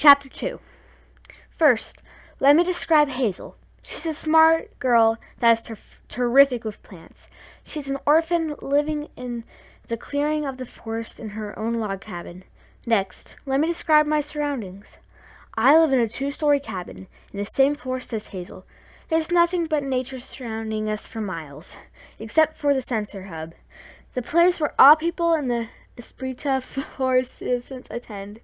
Chapter 2. First, let me describe Hazel. She's a smart girl that is terrific with plants. She's an orphan living in the clearing of the forest in her own log cabin. Next, let me describe my surroundings. I live in a 2-story cabin in the same forest as Hazel. There's nothing but nature surrounding us for miles, except for the center hub, the place where all people in the Espírita Forest citizens attend.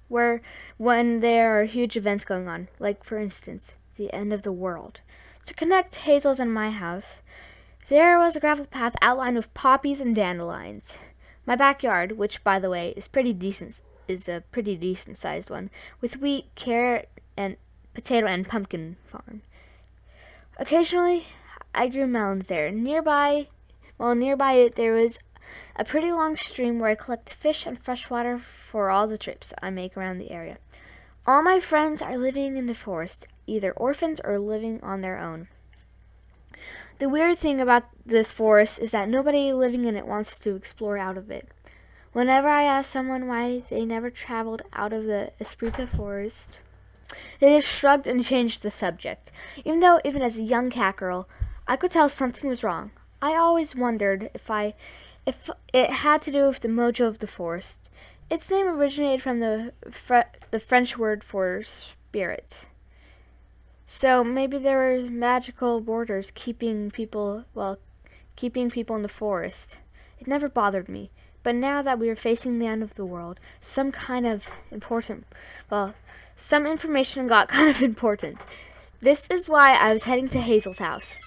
Where when there are huge events going on, like, for instance, the end of the world. To connect Hazel's and my house, there was a gravel path outlined with poppies and dandelions. My backyard, which, by the way, is a pretty decent sized one, with wheat, carrot, and potato and pumpkin farm. Occasionally, I grew melons there. Nearby it, there was a pretty long stream where I collect fish and fresh water for all the trips I make around the area. All my friends are living in the forest, either orphans or living on their own. The weird thing about this forest is that nobody living in it wants to explore out of it. Whenever I ask someone why they never traveled out of the Espírita Forest, they just shrugged and changed the subject. Even as a young cat girl, I could tell something was wrong. I always wondered if it had to do with the mojo of the forest. Its name originated from the French word for spirit. So maybe there were magical borders keeping people in the forest. It never bothered me. But now that we were facing the end of the world, some information got kind of important. This is why I was heading to Hazel's house,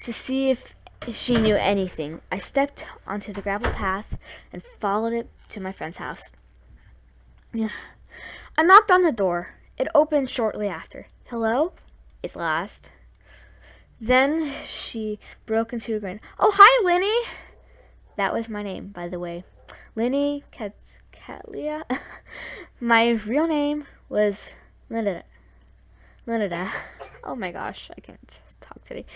to see if she knew anything. I stepped onto the gravel path and followed it to my friend's house. I knocked on the door. It opened shortly after. "Hello?" Hazel asked. Then she broke into a grin. "Oh, hi, Linny!" That was my name, by the way. Linny Catlia. My real name was Linda. Oh my gosh, I can't talk today.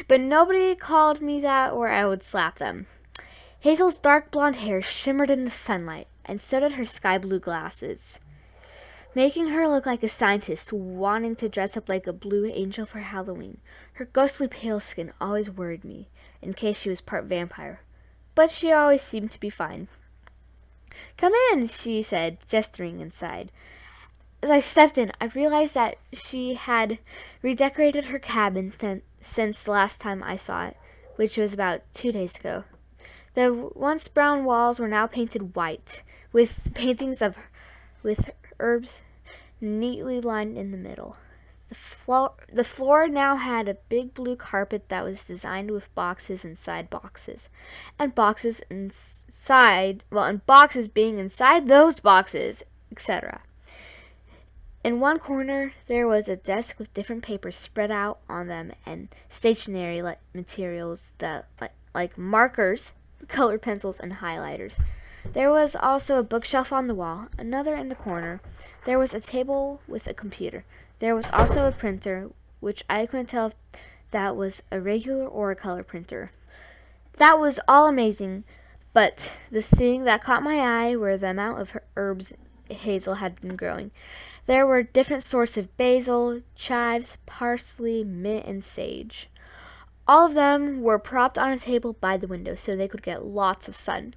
But nobody called me that or I would slap them. Hazel's dark blonde hair shimmered in the sunlight, and so did her sky blue glasses, making her look like a scientist wanting to dress up like a blue angel for Halloween. Her ghostly pale skin always worried me, in case she was part vampire. But she always seemed to be fine. "Come in," she said, gesturing inside. As I stepped in, I realized that she had redecorated her cabin since the last time I saw it, which was about 2 days ago. The once brown walls were now painted white, with paintings with herbs neatly lined in the middle. The floor now had a big blue carpet that was designed with boxes inside boxes, and boxes being inside those boxes, etc. In one corner, there was a desk with different papers spread out on them and stationery materials like markers, colored pencils, and highlighters. There was also a bookshelf on the wall, another in the corner. There was a table with a computer. There was also a printer, which I couldn't tell if that was a regular or a color printer. That was all amazing, but the thing that caught my eye were the amount of herbs Hazel had been growing. There were different sorts of basil, chives, parsley, mint, and sage. All of them were propped on a table by the window so they could get lots of sun.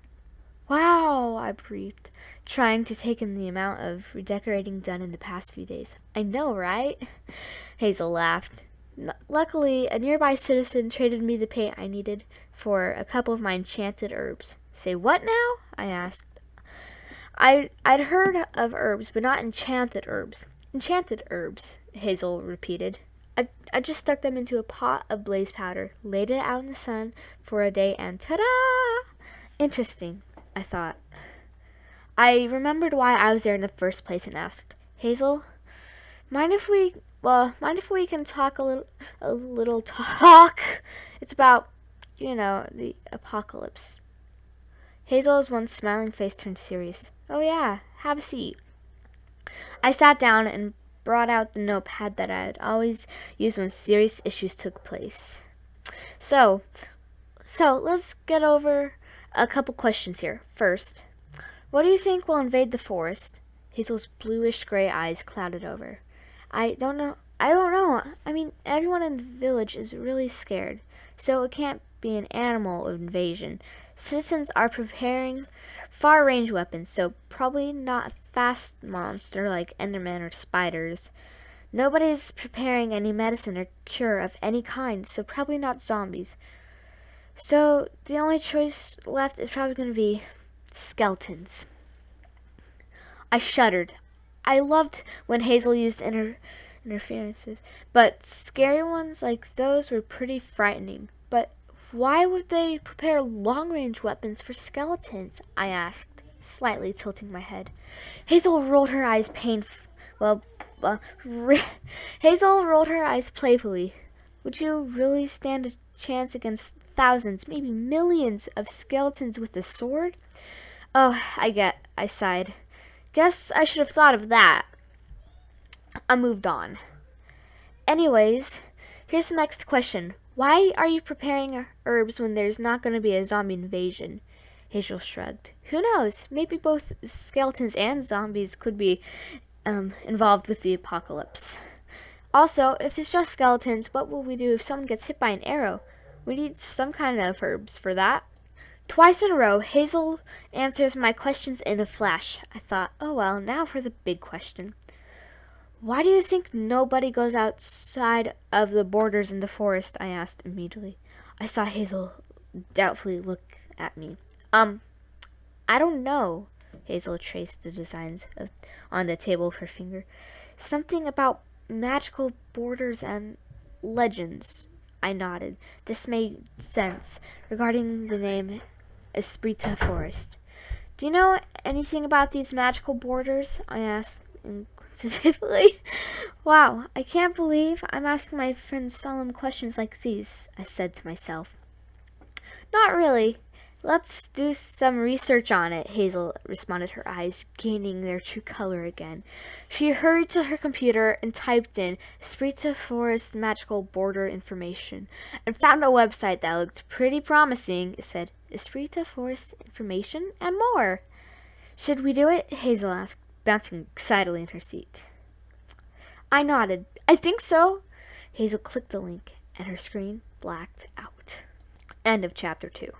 "Wow," I breathed, trying to take in the amount of redecorating done in the past few days. "I know, right?" Hazel laughed. Luckily, a nearby citizen traded me the paint I needed for a couple of my enchanted herbs. "Say what now?" I asked. I'd heard of herbs, but not enchanted herbs. "Enchanted herbs," Hazel repeated. I just stuck them into a pot of blaze powder, laid it out in the sun for a day, and ta-da! Interesting, I thought. I remembered why I was there in the first place and asked, "Hazel, mind if we can talk a little talk? It's about, the apocalypse." Hazel's once smiling face turned serious. "Oh yeah, have a seat." I sat down and brought out the notepad that I had always used when serious issues took place. So let's get over a couple questions here. First, what do you think will invade the forest? Hazel's bluish-gray eyes clouded over. I don't know. I mean, everyone in the village is really scared, so it can't be an animal invasion. Citizens are preparing far-range weapons, so probably not a fast monster like Endermen or spiders. Nobody's preparing any medicine or cure of any kind, so probably not zombies. So the only choice left is probably going to be skeletons. I shuddered. I loved when Hazel used interferences, but scary ones like those were pretty frightening. But why would they prepare long-range weapons for skeletons? I asked, slightly tilting my head. Hazel rolled her eyes Hazel rolled her eyes playfully. Would you really stand a chance against thousands, maybe millions of skeletons with a sword? Oh, I sighed. Guess I should have thought of that. I moved on. Anyways, here's the next question. Why are you preparing herbs when there's not going to be a zombie invasion? Hazel shrugged. Who knows? Maybe both skeletons and zombies could be involved with the apocalypse. Also, if it's just skeletons, what will we do if someone gets hit by an arrow? We need some kind of herbs for that. Twice in a row, Hazel answers my questions in a flash. I thought, oh well, now for the big question. Why do you think nobody goes outside of the borders in the forest? I asked immediately. I saw Hazel doubtfully look at me. I don't know. Hazel traced the designs on the table with her finger. Something about magical borders and legends. I nodded. This made sense regarding the name Esprita Forest. Do you know anything about these magical borders? I asked inquisitively. Wow, I can't believe I'm asking my friends solemn questions like these, I said to myself. Not really. Let's do some research on it, Hazel responded, her eyes gaining their true color again. She hurried to her computer and typed in Esprita Forest magical border information and found a website that looked pretty promising. It said, Esprita Forest information and more. Should we do it? Hazel asked, bouncing excitedly in her seat. I nodded. I think so. Hazel clicked the link and her screen blacked out. End of chapter 2.